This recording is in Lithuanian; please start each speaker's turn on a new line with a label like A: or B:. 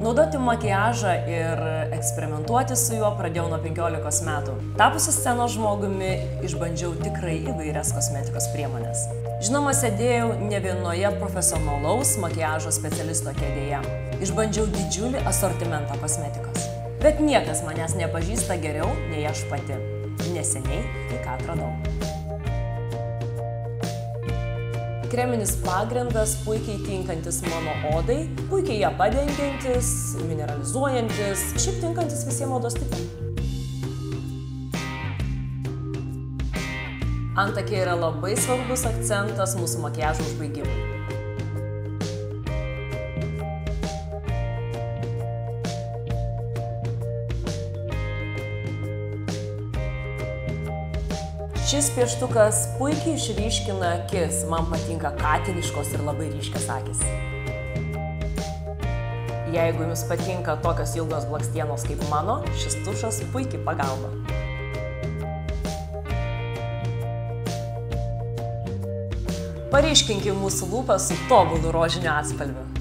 A: Naudoti makiažą ir eksperimentuoti su juo pradėjau nuo 15 metų. Tapusi scenos žmogumi, išbandžiau tikrai įvairias kosmetikos priemonės. Žinoma, sėdėjau ne vienoje profesionalaus makiažo specialisto kėdėje. Išbandžiau didžiulį asortimentą kosmetikos. Bet niekas manęs nepažįsta geriau nei aš pati. Neseniai kai ką atradau. Kreminis pagrindas puikiai tinkantis mano odai, puikiai ją padengiantis, mineralizuojantis, šiaip tinkantis visiems odos tipams. Antakiai yra labai svarbus akcentas mūsų makiažo užbaigimui. Šis pieštukas puikiai išryškina akis, man patinka katiniškos ir labai ryškios akys. Jeigu jums patinka tokios ilgos blakstienos kaip mano, šis tušas puikiai pagalba. Paryškinkim mūsų lūpas su tobulu rožiniu atspalviu.